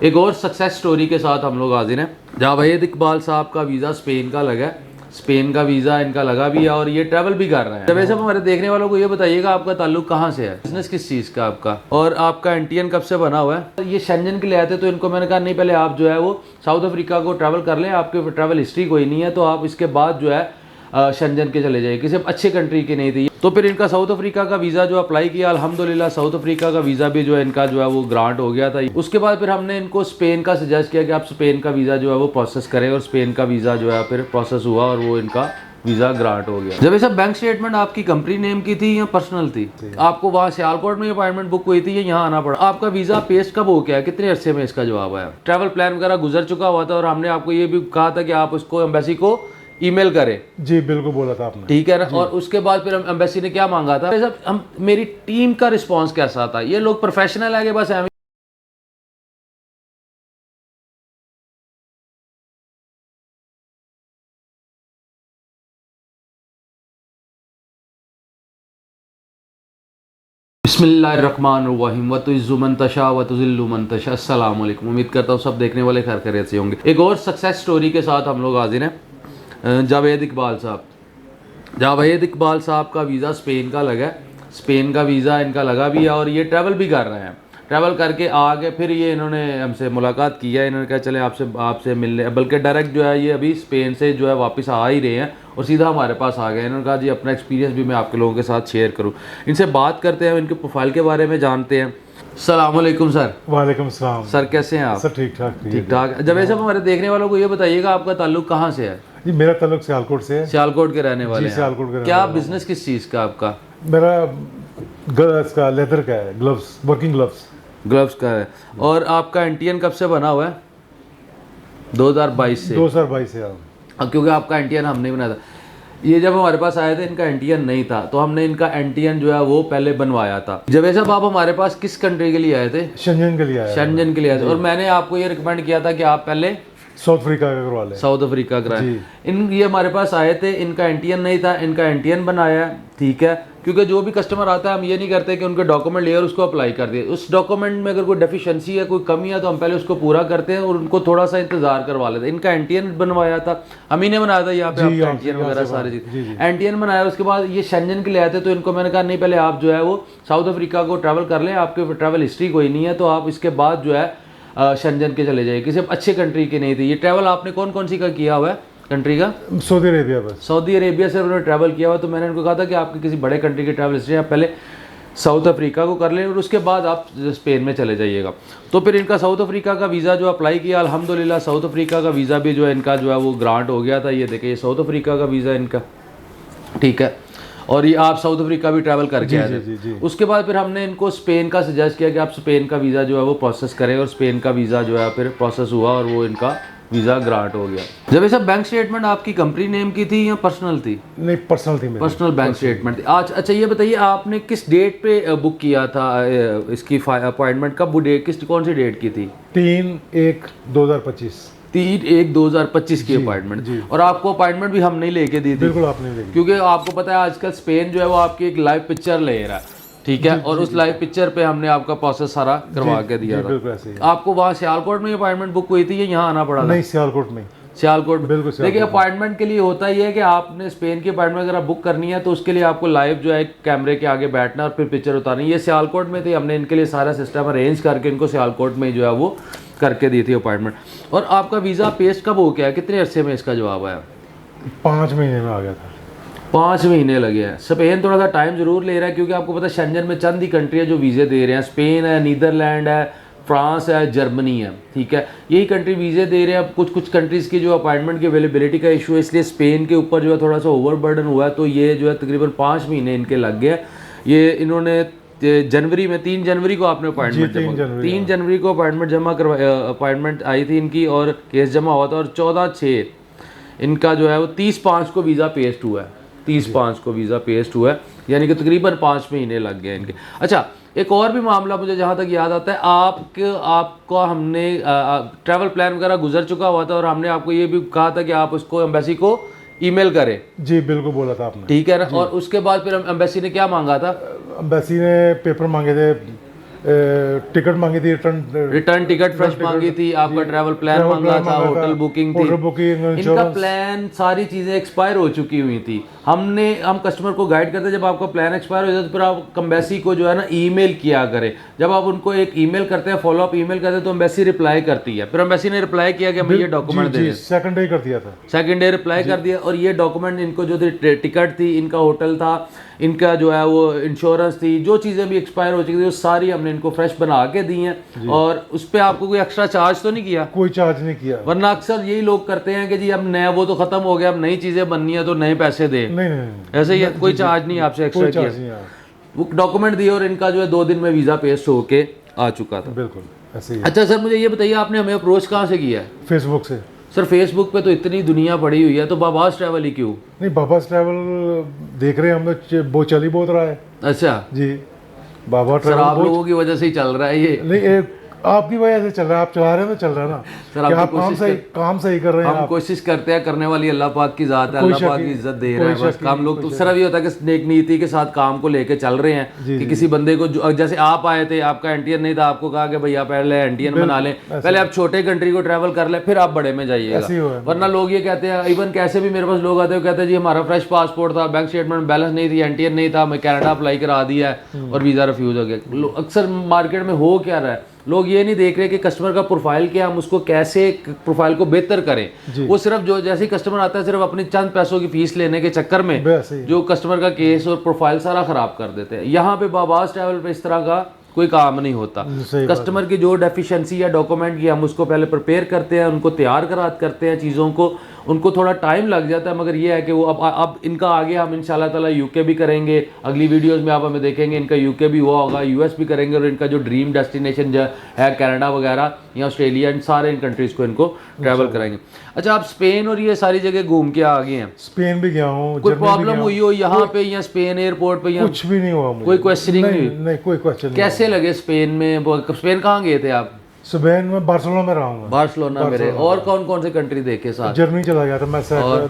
एक और success story के साथ हम लोग हाजिर हैं। जावेद इकबाल साहब का वीज़ा स्पेन का लगा है, स्पेन का वीज़ा इनका लगा भी है और ये ट्रैवल भी कर रहे हैं। वैसे हमारे देखने वालों को ये बताइएगा आपका ताल्लुक कहाँ से है, बिजनेस किस चीज़ का आपका, और आपका एनटीएन कब से बना हुआ है। ये शेंजन के लिए आए थे तो इनको मैंने कहा नहीं, पहले आप जो है वो साउथ अफ्रीका को ट्रैवल कर लें, आपके ट्रैवल हिस्ट्री कोई नहीं है तो आप इसके बाद जो है शेंजन के चले जाइए, किसी अच्छे कंट्री की नहीं थी। तो फिर इनका साउथ अफ्रीका का वीज़ा जो अप्लाई किया, अल्हम्दुलिल्लाह साउथ अफ्रीका का वीज़ा भी जो है इनका जो है वो ग्रांट हो गया था। उसके बाद फिर हमने इनको स्पेन का सजेस्ट किया कि आप स्पेन का वीज़ा जो है वो प्रोसेस करें, और स्पेन का वीज़ा जो है फिर प्रोसेस हुआ और वो इनका वीज़ा ग्रांट हो गया। जब ये सब बैंक स्टेटमेंट आपकी कंपनी नेम की थी या पर्सनल थी? आपको वहाँ सियालकोट में अपॉइंटमेंट बुक हुई थी या यहाँ आना पड़ा? आपका वीज़ा पेश कब हो गया, कितने अरसे में इसका जवाब आया? ट्रैवल प्लान वगैरह गुजर चुका हुआ था और हमने आपको ये भी कहा था कि आप उसको एम्बेसी को ईमेल करें। जी बिल्कुल बोला था आपने, ठीक है ना। और उसके बाद फिर एम्बेसी ने क्या मांगा था? हम मेरी टीम का रिस्पांस कैसा था? ये लोग प्रोफेशनल है कि बस बिस्मिल्लाहिर्रहमानिर्रहीम वतुइज़्ज़ु मन तशा वतुज़िल्लु मन तशा। अस्सलाम वालेकुम। उम्मीद करता हूँ सब देखने वाले खैर खैरियत से होंगे। एक और सक्सेस स्टोरी के साथ हम लोग हाजिर हैं। जावेद इकबाल साहब का वीज़ा स्पेन का लगा है, स्पेन का वीज़ा इनका लगा भी है और ये ट्रैवल भी कर रहे हैं। ट्रैवल करके आगे फिर ये इन्होंने हमसे मुलाकात की है। इन्होंने कहा चले आपसे मिलने, बल्कि डायरेक्ट जो है ये अभी स्पेन से जो है वापस आ ही रहे हैं और सीधा हमारे पास आ गए। इन्होंने कहा जी अपना एक्सपीरियंस भी मैं आपके लोगों के साथ शेयर करूं। इनसे बात करते हैं, इनके प्रोफाइल के बारे में जानते हैं। अस्सलाम वालेकुम सर। वालेकुम सलाम सर, कैसे हैं आप? सर ठीक ठाक। जब ऐसे हमारे देखने वालों को ये बताइएगा आपका ताल्लुक कहाँ से है? जी मेरा ताल्लुक सियालकोट से है। सियालकोट के रहने वाले हैं? सियालकोट के रहने क्या वाला बिजनेस किस चीज़ का आपका? मेरा ग्लव्स का, लेदर का है, ग्लव्स, वर्किंग ग्लव्स का है। और आपका एनटीएन कब से बना हुआ है? 2022 से। 2022 से। क्योंकि आपका एनटीएन हमने बनाया था। ये जब हमारे पास आए थे इनका एनटीएन नहीं था तो हमने इनका एनटीएन जो है वो पहले बनवाया था। जब ऐसा आप हमारे पास किस कंट्री के लिए आए थे? शेंजन के लिए आया। शेंजन के लिए आए थे। और मैंने आपको ये रिकमेंड किया था कि आप पहले साउथ अफ्रीका का करवा लें। साउथ अफ्रीका कराए। ये हमारे पास आए थे, इनका एनटीएन नहीं था, इनका एनटीएन बनाया है। ठीक है, क्योंकि जो भी कस्टमर आता है हम ये नहीं करते कि उनके डॉक्यूमेंट ले और उसको अप्लाई कर दिए। उस डॉक्यूमेंट में अगर कोई डेफिशिएंसी है, कोई कमी है तो हम पहले उसको पूरा करते हैं और उनको थोड़ा सा इंतजार करवा लेते हैं। इनका एनटीएन बनवाया था, हम ही ने बनाया था। यहाँ पे आपका एनटीएन वगैरह सारी चीज एनटीएन बनाया। उसके बाद ये शेंजन के लिए आए थे तो इनको मैंने कहा नहीं, पहले आप जो है वो साउथ अफ्रीका को ट्रैवल कर लें, आपके ट्रैवल हिस्ट्री कोई नहीं है तो आप इसके बाद जो है शेंजन के चले जाइए, किसी अच्छे कंट्री की नहीं थी। ये ट्रैवल आपने कौन कौन सी का किया हुआ है कंट्री का? Saudi Arabia. बस सऊदी अरेबिया से उन्होंने ट्रैवल किया हुआ। तो मैंने उनको कहा था कि आपके किसी बड़े कंट्री की ट्रैवल हिस्ट्री आप पहले साउथ अफ्रीका को कर लें और उसके बाद आप स्पेन में चले जाइएगा। तो फिर इनका साउथ अफ्रीका का वीज़ा जो अप्लाई किया, अल्हम्दुलिल्लाह साउथ अफ्रीका का वीज़ा भी जो है इनका जो है वो ग्रांट हो गया था। ये देखिए, ये साउथ अफ्रीका का वीज़ा इनका, ठीक है। और ये आप साउथ अफ्रीका भी ट्रैवल करके आए थे। उसके बाद फिर हमने इनको स्पेन का सजेस्ट किया कि आप स्पेन का वीज़ा जो है वो प्रोसेस करें, और स्पेन का वीज़ा जो है फिर प्रोसेस हुआ और वो इनका वीज़ा ग्रांट हो गया। जब ये सब बैंक स्टेटमेंट आपकी कंपनी नेम की थी या पर्सनल थी? नहीं, पर्सनल थी मेरी। पर्सनल बैंक स्टेटमेंट थी। आज अच्छा ये बताइए, आपने किस डेट पे बुक किया था इसकी अपॉइंटमेंट? कब डेट, कौन सी डेट की थी? 3/1/2025। 3/1/2025 की अपॉइंटमेंट। और आपको अपॉइंटमेंट भी हम नहीं लेके दी थी? बिल्कुल आपने दी, क्योंकि आपको पता है आजकल स्पेन जो है वो आपकी एक लाइव पिक्चर ले रहा है। ठीक है, और उस लाइव पिक्चर पे हमने आपका प्रोसेस सारा करवा के दिया था। आपको वहाँ सियालकोट में अपॉइंटमेंट बुक हुई थी या यहाँ आना पड़ा था? नहीं, सियालकोट में। सियालकोट। देखिए, अपॉइंटमेंट के लिए होता ही है कि आपने स्पेन की अपॉइंटमेंट अगर आप बुक करनी है तो उसके लिए आपको लाइव जो है कैमरे के आगे बैठना और फिर पिक्चर उतारनी। ये सियालकोट में थी, हमने इनके लिए सारा सिस्टम अरेंज करके इनको सियालकोट में जो है वो करके दी थी अपॉइंटमेंट। और आपका वीज़ा पेश कब हो गया, कितने अरसे में इसका जवाब आया? 5 महीने में आ गया था। 5 महीने लगे हैं। स्पेन थोड़ा सा टाइम जरूर ले रहा है क्योंकि आपको पता है शेंजन में चंद ही कंट्री है जो वीज़े दे रहे हैं। स्पेन है, नीदरलैंड है, फ्रांस है, जर्मनी है। ठीक है, यही कंट्री वीज़े दे रहे हैं। अब कुछ कुछ की जो अपॉइंटमेंट की अवेलेबिलिटी का इशू है, इसलिए स्पेन के ऊपर जो है थोड़ा सा ओवरबर्डन हुआ है। तो ये जो है तकरीबन 5 महीने इनके लग गए। ये इन्होंने जनवरी में 3 जनवरी को आपने अपॉइंटमेंट जमा, 3 जनवरी को अपॉइंटमेंट जमा करवा, अपॉइंटमेंट आई थी इनकी और केस जमा हुआ था। और 14/6 इनका जो है वो 30/5 को वीज़ा पेस्ट हुआ है। 30/5 को वीज़ा पेस्ट हुआ है, यानी कि तकरीबन 5 महीने लग गए इनके। अच्छा, एक और भी मामला मुझे जहाँ तक याद आता है, आपको हमने ट्रैवल प्लान वगैरह गुजर चुका हुआ था और हमने आपको ये भी कहा था कि आप उसको एम्बेसी को ईमेल करें। जी बिल्कुल बोला था आपने। ठीक है ना। और उसके बाद फिर एम्बेसी ने क्या मांगा था? एम्बेसी ने पेपर मांगे थे, टिकट मांगी थी, रिटर्न टिकट फ्रेश मांगी थी, आपका ट्रैवल प्लान मांगा था, होटल बुकिंग थी, इनका इंश्योरेंस। प्लान सारी चीजें एक्सपायर हो चुकी हुई थी। हम कस्टमर को गाइड करते हैं, जब आपका प्लान एक्सपायर हो जाए तो फिर आप एम्बेसी को जो है ना ईमेल किया करें। जब आप उनको एक ईमेल करते हैं, फॉलो अप ईमेल करते हैं, तो एम्बेसी रिप्लाई करती है। फिर एम्बेसी ने रिप्लाई किया कि हमें ये डॉक्यूमेंट दे दें, सेकंड डे कर दिया था, सेकंड डे रिप्लाई कर दिया, और ये डॉक्यूमेंट इनको जो थी, टिकट थी, इनका होटल था, इनका जो है वो इंश्योरेंस थी, जो चीज़ें भी एक्सपायर हो चुकी थी वो सारी हमने इनको फ्रेश बना के दी हैं। और उस पर आपको कोई एक्स्ट्रा चार्ज तो नहीं किया? कोई चार्ज नहीं किया। वरना अक्सर यही लोग करते हैं कि जी अब नया वो तो खत्म हो गया, अब नई चीज़ें बननी है तो नए पैसे दे। नहीं ऐसे ही है, कोई चार्ज नहीं आपसे एक्स्ट्रा किया। वो डॉक्यूमेंट दिए और इनका जो है 2 दिन में वीज़ा पेश होके आ चुका था। बिल्कुल ऐसे ही। अच्छा सर, मुझे ये बताइए, आपने हमें अप्रोच कहाँ से किया है? फेसबुक से। सर फेसबुक पे तो इतनी दुनिया पड़ी हुई है, तो बाबास ट्रैवल ही क्यों? नहीं, बाबास ट्रैवल देख रहे हैं हम तो, वो चल ही बहुत रहा है। अच्छा जी, बाबा सर, ट्रैवल आप लोगों की वजह से ही चल रहा है ये। नहीं, आपकी वजह से चल रहा है, आप चला रहे हैं तो चल रहा है ना सर, कि आपकी आप काम सही कर रहे हैं। हम कोशिश करते हैं, करने वाली अल्लाह पाक की जात है, अल्लाह पाक की इज्जत दे रहा है। बस हम लोग तो सिर्फ ये होता है कि नेक नीति के साथ काम को लेके चल रहे हैं कि किसी बंदे को जैसे आप आए थे, आपका एनटीएन नहीं था, आपको कहा कि भैया पहले एनटीएन बना लें, पहले आप छोटे कंट्री को ट्रैवल कर ले, फिर आप बड़े में जाइएगा। वरना लोग ये कहते हैं, इवन कैसे भी मेरे पास लोग आते हैं, कहते हैं जी हमारा फ्रेश पासपोर्ट था, बैंक स्टेटमेंट बैलेंस नहीं थी, एनटीएन नहीं था, मैं कनाडा अप्लाई करा दिया है और वीज़ा रिफ्यूज हो गया। अक्सर मार्केट में हो क्या रहा है, लोग ये नहीं देख रहे कि कस्टमर का प्रोफाइल क्या, हम उसको कैसे प्रोफाइल को बेहतर करें। वो सिर्फ जो जैसे ही कस्टमर आता है, सिर्फ अपनी चंद पैसों की फीस लेने के चक्कर में जो कस्टमर का केस और प्रोफाइल सारा खराब कर देते हैं। यहाँ पे बाबास ट्रैवल पे इस तरह का कोई काम नहीं होता। कस्टमर की जो डेफिशिएंसी या डॉक्यूमेंट की, हम उसको पहले प्रिपेयर करते हैं, उनको तैयार करते हैं चीज़ों को, उनको थोड़ा टाइम लग जाता है, मगर ये है कि वो अब इनका आगे हम इंशाल्लाह ताला यूके भी करेंगे। अगली वीडियोस में आप हमें देखेंगे, इनका यूके भी हुआ होगा, यूएस भी करेंगे, और इनका जो ड्रीम डेस्टिनेशन जो है कनाडा वगैरह या ऑस्ट्रेलिया, इन सारे इन कंट्रीज़ को इनको ट्रैवल कराएंगे। अच्छा, आप स्पेन और ये सारी जगह घूम के आ गए हैं? स्पेन भी गया हूँ। कोई प्रॉब्लम हुई हो यहाँ पे या स्पेन एयरपोर्ट पे? कुछ भी नहीं हुआ मुझे, कोई क्वेश्चनिंग नहीं, कोई क्वेश्चन। कैसे लगे स्पेन में? स्पेन कहाँ गए थे आप? स्पेन में बार्सिलोना में रहा हूँ। बार्सिलोना में। और कौन कौन से कंट्री देखे साथ? जर्मनी चला गया था मैं,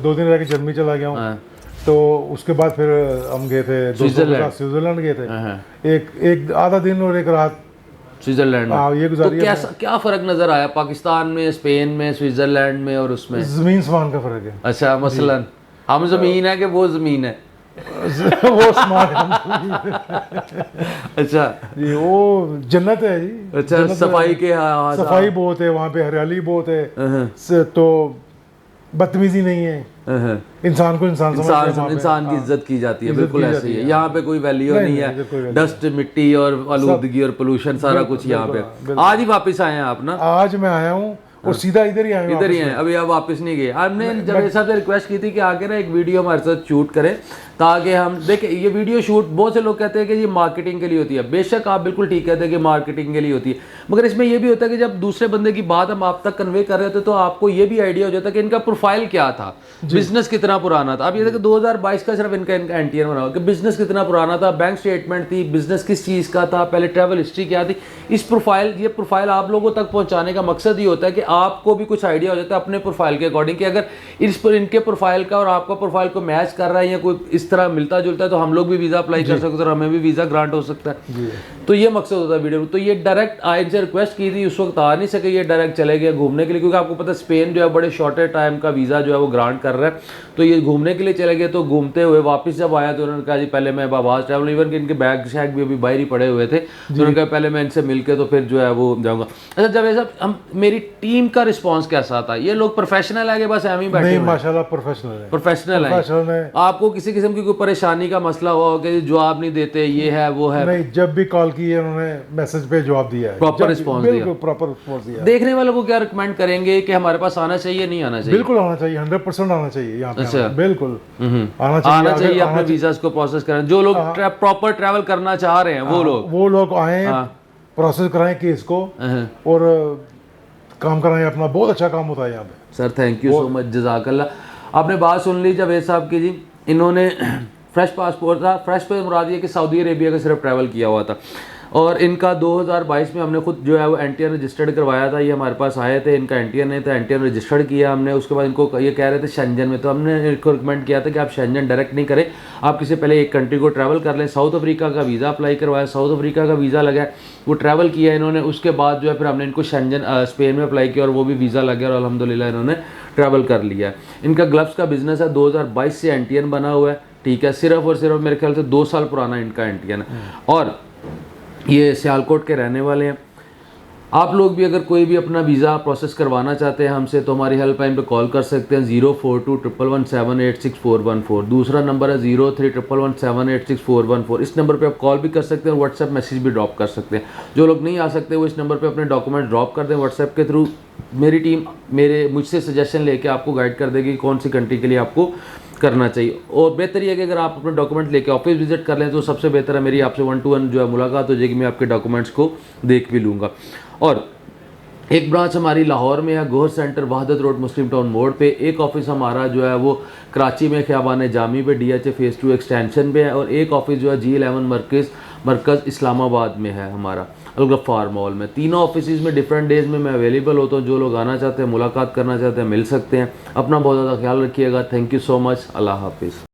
2 दिन रह के जर्मनी चला गया हूँ। तो उसके बाद फिर हम गए थे स्विट्जरलैंड गए थे। एक आधा दिन और एक रात स्विट्जरलैंड में। ये गुजारी। तो क्या फर्क नजर आया पाकिस्तान में, स्पेन में, स्विट्जरलैंड में और उसमें? जमीन समान का फर्क है। अच्छा, मसलन हम जमीन है कि वो जमीन है? वो स्मार्ट। अच्छा जी, वो जन्नत है जी। अच्छा, सफाई के सफाई बहुत है वहाँ पे, हरियाली बहुत है, तो बदतमीजी नहीं है, इंसान को इंसान की इज्जत की जाती है। बिल्कुल ऐसे ही है, यहाँ पे कोई वैल्यू नहीं है। डस्ट, मिट्टी और आलूदगी और पोल्यूशन सारा कुछ यहाँ पे। आज ही वापस आए हैं आप ना? आज मैं आया हूँ और सीधा इधर ही आया, इधर ही हैं अभी, आप वापस नहीं गए। हमने जब साहब से रिक्वेस्ट की थी कि आगे ना एक वीडियो हमारे साथ शूट करें, ताकि हम देखें। ये वीडियो शूट बहुत से लोग कहते हैं कि ये मार्केटिंग के लिए होती है। बेशक आप बिल्कुल ठीक कहते हैं कि मार्केटिंग के लिए होती है, मगर इसमें यह भी होता है कि जब दूसरे बंदे की बात हम आप तक कन्वे कर रहे होते तो आपको ये भी आइडिया हो जाता है कि इनका प्रोफाइल क्या था, बिजनेस कितना पुराना था। अब ये देखिए 2022 का सिर्फ इनका एनटीएन बना हुआ कि बिजनेस कितना पुराना था, बैंक स्टेटमेंट थी, बिजनेस किस चीज़ का था, पहले ट्रैवल हिस्ट्री क्या थी। इस प्रोफाइल, ये प्रोफाइल आप लोगों तक पहुँचाने का मकसद ही होता है कि आपको भी कुछ आइडिया हो जाता है अपने प्रोफाइल के अकॉर्डिंग कि अगर इस पर इनके प्रोफाइल का और आपका प्रोफाइल को मैच कर रहा है या कोई इस तरह मिलता जुलता है, तो हम लोग भी वीज़ा अप्लाई कर सकते हैं और हमें भी वीज़ा ग्रांट हो सकता है। तो ये मकसद होता है वीडियो में। तो ये डायरेक्ट इनसे रिक्वेस्ट की थी, उस वक्त आ नहीं सके, ये डायरेक्ट चले गए घूमने के लिए, क्योंकि आपको पता है स्पेन जो है बड़े शॉर्टर टाइम का वीज़ा जो है वो ग्रांट कर रहा है। तो ये घूमने के लिए चले गए। तो घूमते हुए वापस जब आया तो उन्होंने कहा जी पहले मैं बाबास ट्रैवल, इवन कि इनके बैग शैग भी अभी बाहर ही पड़े हुए थे, तो उन्होंने कहा पहले मैं इनसे मिलके तो फिर जो है वो जाऊँगा। अच्छा, जब ऐसा हम, मेरी टीम का रिस्पॉन्स कैसा था? ये लोग प्रोफेशनल है कि बस एम ही बैठे? नहीं, माशाल्लाह प्रोफेशनल है। आपको किसी किस्म की कोई परेशानी का मसला हुआ हो कि जवाब नहीं देते, ये है वो है? नहीं, जब भी कॉल की है उन्होंने मैसेज पे जवाब दिया है, प्रॉपर रिस्पॉन्स दिया। बिल्कुल प्रॉपर रिस्पॉन्स दिया। देखने वालों को क्या रिकमेंड करेंगे कि हमारे पास आना चाहिए, नहीं आना चाहिए? बिल्कुल आना चाहिए, 100% आना चाहिए यहाँ पे। अच्छा, बिल्कुल आना चाहिए अपने वीज़ास को प्रोसेस करें। जो लोग प्रॉपर ट्रैवल करना चाह रहे हैं वो लोग आए, प्रोसेस कराएं केस को और काम कराएं अपना। बहुत अच्छा काम होता है यहाँ पे। Sir thank you so much, जज़ाकल्लाह। आपने बात सुन ली जावेद साहब की जी। इन्होंने फ्रेश पासपोर्ट था, फ्रेश पे मुराद ये कि सऊदी अरेबिया का सिर्फ ट्रैवल किया हुआ था। और इनका 2022 में हमने खुद जो है वो एनटीआर रजिस्टर्ड करवाया था। ये हमारे पास आए थे, इनका एनटीआर नहीं था, एनटीआर रजिस्टर्ड किया हमने। उसके बाद इनको ये कह रहे थे शेंजन में, तो हमने इनको रिकमेंड किया था कि आप शेंजन डायरेक्ट नहीं करें, आप किसी पहले एक कंट्री को ट्रैवल कर लें। साउथ अफ्रीका का वीज़ा अप्लाई करवाया, साउथ अफ्रीका का वीज़ा लगा, वो ट्रैवल किया इन्होंने। उसके बाद जो है फिर हमने इनको शेंजन स्पेन में अप्लाई किया और वो भी वीज़ा लग गया और अल्हम्दुलिल्लाह इन्होंने ट्रैवल कर लिया। इनका ग्लव्स का बिजनेस है, 2022 से एनटीएन बना हुआ है, ठीक है। सिर्फ और सिर्फ मेरे ख्याल से 2 साल पुराना इनका एनटीएन है और ये सियालकोट के रहने वाले हैं। आप लोग भी अगर कोई भी अपना वीज़ा प्रोसेस करवाना चाहते हैं हमसे तो हमारी हेल्पलाइन पे कॉल कर सकते हैं 0421178614। दूसरा नंबर है 0311178614। इस नंबर पे आप कॉल भी कर सकते हैं और व्हाट्सएप मैसेज भी ड्रॉप कर सकते हैं। जो लोग नहीं आ सकते वो इस नंबर पे अपने डॉक्यूमेंट ड्रॉप कर दें व्हाट्सएप के थ्रू। मेरी टीम मुझसे सजेशन लेके आपको गाइड कर देगी कौन सी कंट्री के लिए आपको करना चाहिए। और बेहतर ये है कि अगर आप अपने डॉक्यूमेंट लेके ऑफिस विजिट कर लें तो सबसे बेहतर है मेरी आपसे 1-to-1 जो है मुलाकात हो जाएगी, मैं आपके डॉक्यूमेंट्स को देख भी लूँगा। और एक ब्रांच हमारी लाहौर में है, गोहर सेंटर, वहादत रोड, मुस्लिम टाउन मोड़ पे। एक ऑफिस हमारा जो है वो कराची में ख़ियाबान जामी पे DHA फेज़ 2 एक्सटेंशन पे है और एक ऑफिस जो है G11 मरकज़ इस्लामाबाद में है हमारा अलगफ्फार मॉल में। तीनों ऑफिस में डिफरेंट डेज़ में मैं अवेलेबल होता हूँ। जो लोग आना चाहते हैं, मुलाकात करना चाहते हैं, मिल सकते हैं। अपना बहुत ज़्यादा ख्याल रखिएगा। Thank you so much. अल्लाह हाफिज़।